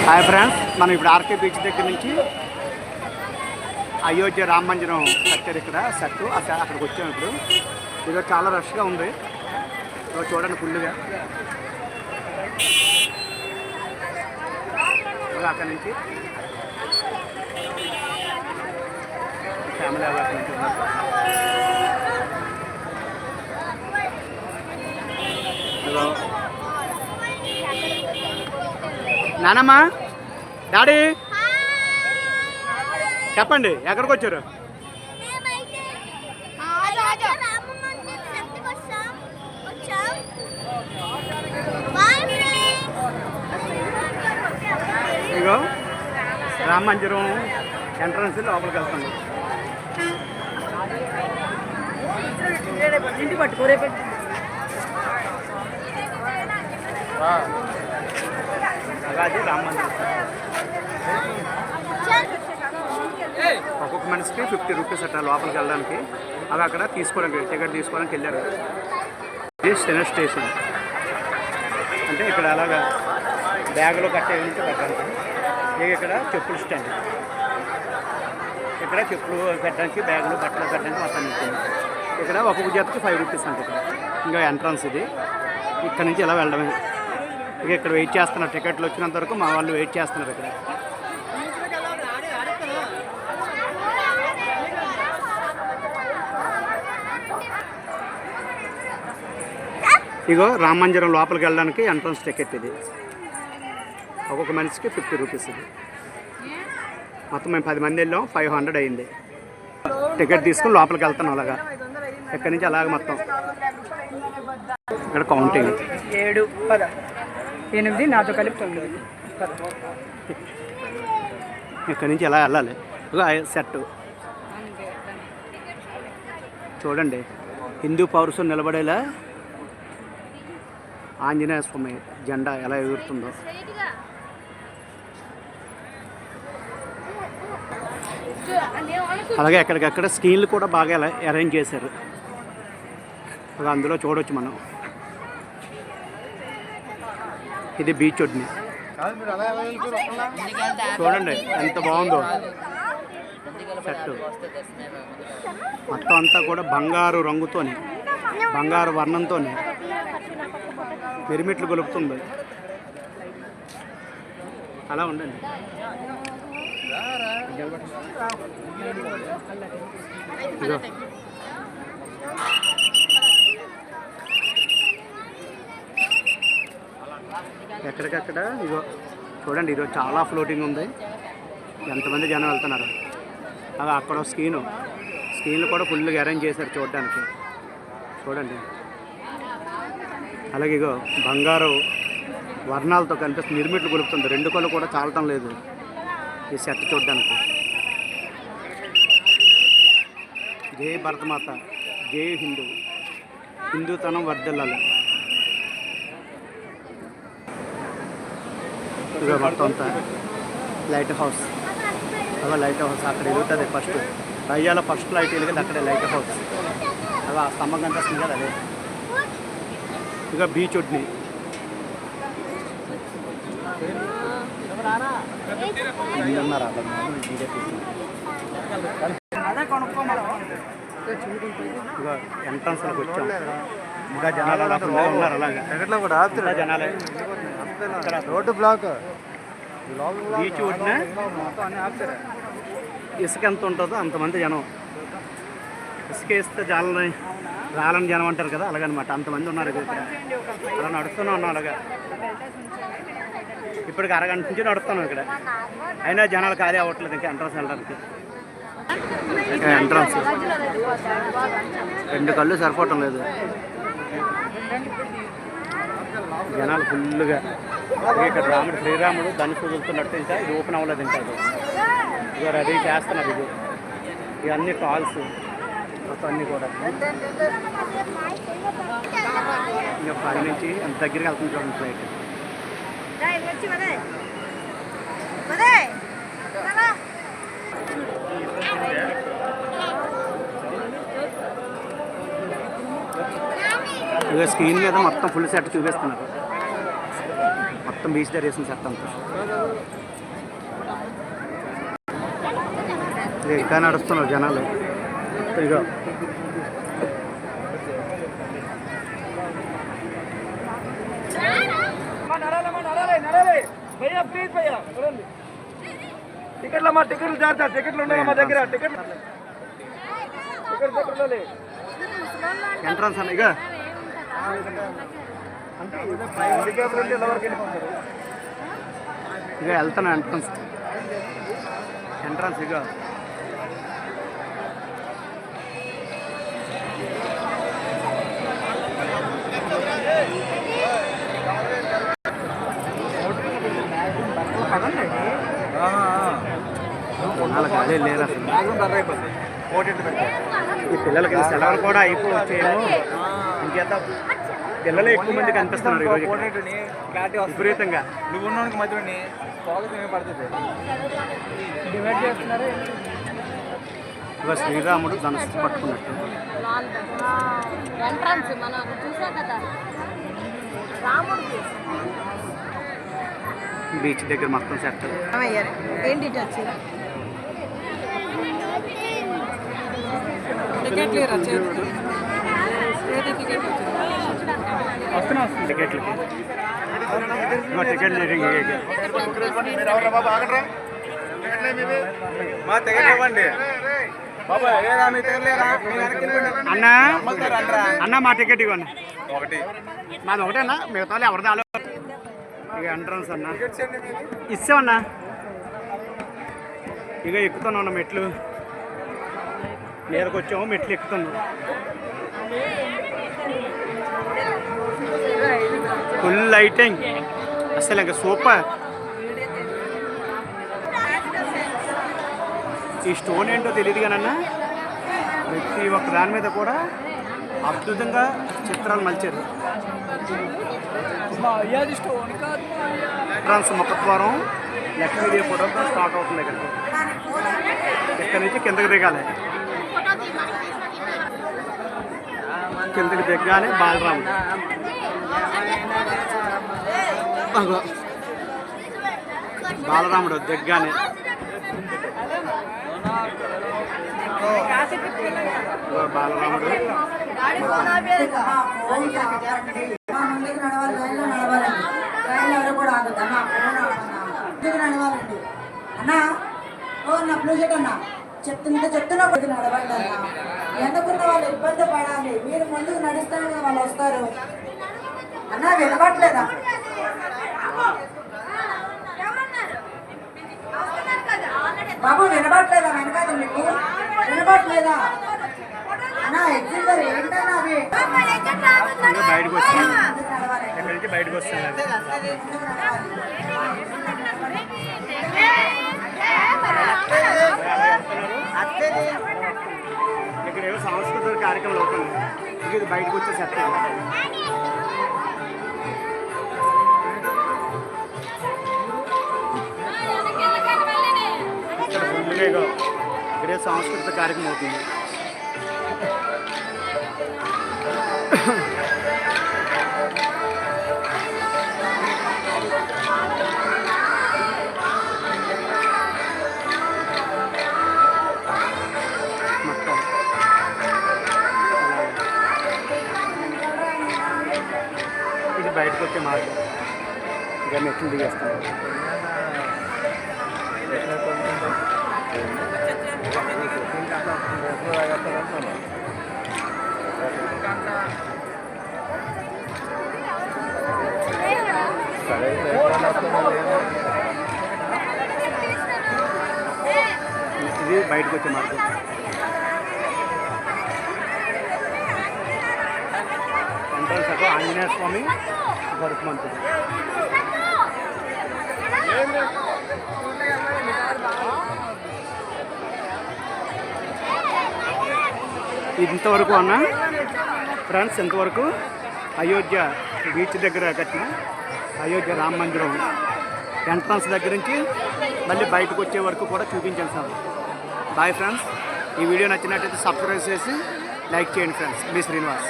Hi friends, మనం ఇప్పుడు RK beach దగ్గర నుంచి అయోధ్య రామ మందిరం కట్టారు ఇక్కడ సెట్. అక్కడికి వచ్చాము. ఇప్పుడు ఇది చాలా రష్గా ఉంది. చూడండి ఫుల్గా. అక్కడి నుంచి ఫ్యామిలీ అక్కడి నుంచి ఉన్నారు. నానమ్మ, డాడీ చెప్పండి, ఎక్కడికి వచ్చారు? ఇగో రామ మందిరం ఎంట్రన్స్ లోపలికి వెళ్తాను. అలాగే రామ మందిరం ఒక్కొక్క మనిషికి 50 రూపీస్ అట్లా లోపలికి వెళ్ళడానికి. అవి అక్కడ తీసుకోవడానికి టికెట్ తీసుకోవడానికి వెళ్ళారు. ఇది సెనట్ స్టేషన్ అంటే ఇక్కడ అలాగా బ్యాగులో కట్టేది పెట్టడానికి. ఇక్కడ చెప్పులు స్టాండ్, ఇక్కడ చెప్పులు పెట్టడానికి, బ్యాగులు బట్టలు పెట్టడానికి మొత్తం ఉంటుంది. ఇక్కడ ఒక్కొక్క జతకి 5 రూపీస్ అంటే ఇక్కడ. ఇంకా ఎంట్రన్స్ ఇది. ఇక్కడ నుంచి ఇలా వెళ్ళడమే. ఇక ఇక్కడ వెయిట్ చేస్తున్నారు. టికెట్లు వచ్చినంత వరకు మా వాళ్ళు వెయిట్ చేస్తున్నారు ఇక్కడ. ఇగో రామ మందిరం లోపలికి వెళ్ళడానికి ఎంట్రన్స్ టికెట్ ఇది. ఒక్కొక్క మనిషికి 50 రూపీస్ ఇది. మొత్తం మేము 10 మంది వెళ్ళాం. 500 అయింది. టికెట్ తీసుకుని లోపలికి వెళ్తాను. అలాగా ఇక్కడి నుంచి అలాగ మొత్తం ఇక్కడ కౌంటింగ్ 7, 10, 8 నాతో కలిపి 9. ఇక్కడి నుంచి ఎలా వెళ్ళాలి. సెట్ చూడండి. హిందూ పౌరుషం నిలబడేలా ఆంజనేయ స్వామి జెండా ఎలా ఎగురుతుందో. అలాగే ఎక్కడికక్కడ స్క్రీన్లు కూడా బాగా అరేంజ్ చేశారు. అందులో చూడవచ్చు మనం. ఇది బీచ్ ఒడ్డుని చూడండి ఎంత బాగుందో. చెట్టు మొత్తం అంతా కూడా బంగారు రంగుతోనే, బంగారు వర్ణంతోనే మిరిమిట్లు గొలుపుతుంది. అలా ఉండండి. ఇదో ఎక్కడికక్కడ ఇగో చూడండి. ఈరోజు చాలా ఫ్లోటింగ్ ఉంది. ఎంతమంది జనం వెళ్తున్నారు. అలా అక్కడ స్క్రీన్లు కూడా ఫుల్గా అరేంజ్ చేశారు చూడడానికి. చూడండి. అలాగే ఇగో బంగారు వర్ణాలతో కనిపిస్తుంది. నిర్మిట్లు గొలుపుతుంది. 2 కళ్ళు కూడా చాలటం లేదు ఈ సెట్ చూడడానికి. జై భరతమాత, జై హిందూ, హిందూతనం వర్ధిల్లాలి. ఇక మొత్తం అంతా లైట్ హౌస్. అలా లైట్ హౌస్ అక్కడ వెలుగుతుంది. ఫస్ట్ రయ్యాల ఫస్ట్ లైట్ వెలిగేది అక్కడే లైట్ హౌస్. అలా స్తంభం కనిపిస్తుంది కదా అదే. ఇక బీచ్ ఒడ్ని ఇక ఎంట్రన్స్లోకి వచ్చాం. ఇంకా జనాలు ఉన్నారు. అలాగే జనాలే. Road block. బీచ్ ఒడ్డున ఇసుక ఎంత ఉంటుందో అంతమంది జనం. ఇసుక వేస్తే రాలని జనం అంటారు కదా, అలాగనమాట. అంతమంది ఉన్నారు ఇక్కడ. అలా నడుస్తూనే ఉన్నాం. అలాగా ఇప్పటికి అరగంట నుంచి నడుస్తున్నాం ఇక్కడ. అయినా జనాలు ఖాళీ అవ్వట్లేదు ఇంకా ఎంట్రన్స్ వెళ్ళడానికి. ఎంట్రన్స్ 2 కళ్ళు సరిపోవటం లేదు. జనాలు ఫుల్గా. ఇక్కడ శ్రీరాముడు ధనుసు వదులుతున్నట్టు. ఇంకా ఇది ఓపెన్ అవ్వలేదు. ఇంకా ఇక రెడీ చేస్తున్నారు. ఇవన్నీ టాల్స్ మొత్తం అన్నీ కూడా. ఇంకా పై నుంచి ఎంత దగ్గరికి వెళ్తుంది చూడండి ఫ్లైట్. ఇక స్క్రీన్ మీద మొత్తం ఫుల్ సెట్ చూపిస్తున్నారు. మొత్తం బీచ్ దగ్గర వేసిన సెట్ అంతా. ఇంకా నడుస్తున్నారు జనాలు. ఇగో టికెట్లు మా టికెట్లు జాగ్రత్త, టికెట్లు ఉన్నాయి మా దగ్గర, టికెట్లు ఎంట్రన్స్ అన్న ఇక ఇక వెళ్తాను ఎంట్రన్స్ ఇక అదే లేరు అసలు. ఈ పిల్లలకి సెలవులు కూడా అయిపోవచ్చేమో, ఇంకేత పిల్లలు ఎక్కువ మంది కనిపిస్తున్నారు ఈరోజు విపరీతంగా. నువ్వు ఉన్నవానికి మధ్యలోని పడుతుంది. డివైడ్ చేస్తున్నారు. ఇక శ్రీరాముడు ధనుస్సు పట్టుకున్నట్టు ఎంట్రన్స్ మనం చూసాం కదా రాముడికి. బీచ్ దగ్గర మొత్తం సెట్. ఏంటి వచ్చింది టికెట్లకి టికెట్ మా టికెట్ ఇవ్వండి అన్నా. అన్న మా టికెట్ ఇవ్వండి. ఒకటి మాది ఒకటేనా, మిగతా ఎవరిది ఆలో. ఇక ఎంట్రన్స్ అన్న ఇస్తామన్నా. ఇక ఎక్కుతున్నాం అన్న మెట్లు, నేరకు వచ్చాము, మెట్లు ఎక్కుతున్నాం. ఫుల్ లైటింగ్ అసలు ఇంకా సూపర్. ఈ స్టోన్ ఏంటో తెలియదు కానన్నా, ప్రతి ఒక్క దాని మీద కూడా అద్భుతంగా చిత్రాలు మలిచారు. ఎంట్రన్స్ ముఖద్వారం లక్ష్మీదేవి ఫోటోతో స్టార్ట్ అవుతుంది. ఇక్కడ నుంచి కిందకి దిగాలి. కిందకి దిగ్గానే బాలరాముడు. బాలరాముడు దిగ్గానే బాలరాముడు. నడవాలండి అన్నా. ఓ నా ప్లూజెట్ అన్నా చెప్తున్నా కొద్ది నడవండి అన్న. వెనుకున్న వాళ్ళు ఇబ్బంది పడాలి, మీరు ముందుకు నడుస్తానే కదా వాళ్ళు వస్తారు అన్నా. వినపట్లేదా బాబు? వినపట్లేదా? వెనకాల మీకు వినపట్లేదా అన్నా? ఎగ్జిట్ ఏంటన్నా అవి? బయటకు వస్తాను, ఎక్కడి నుంచి బయటకు వస్తాను. ఇక్కడ ఏవో సాంస్కృతిక కార్యక్రమాలు అవుతుంది. ఇది బయటకు వచ్చే సెట్. ఇక్కడ ఫుల్గా ఇక్కడే సాంస్కృతిక కార్యక్రమం అవుతుంది. ఇది బయటకు వచ్చే మార్గం. ఇక మెట్లు దిగేస్తాను. ఇది బయటకు వచ్చే మార్గం. ఎంట్రన్స్ అటు ఆంజనేయ స్వామి గరుత్మంతుడు. ఇంతవరకు అన్న ఫ్రెండ్స్, ఇంతవరకు అయోధ్య బీచ్ దగ్గర కట్టిన అయోధ్య రామ మందిరం ఎంట్రన్స్ దగ్గర నుంచి మళ్ళీ బయటకు వచ్చే వరకు కూడా చూపించాను సార్. Bye friends. ఈ వీడియో నచ్చినట్టయితే సబ్స్క్రైబ్ చేసి లైక్ చేయండి ఫ్రెండ్స్. మీ శ్రీనివాస్.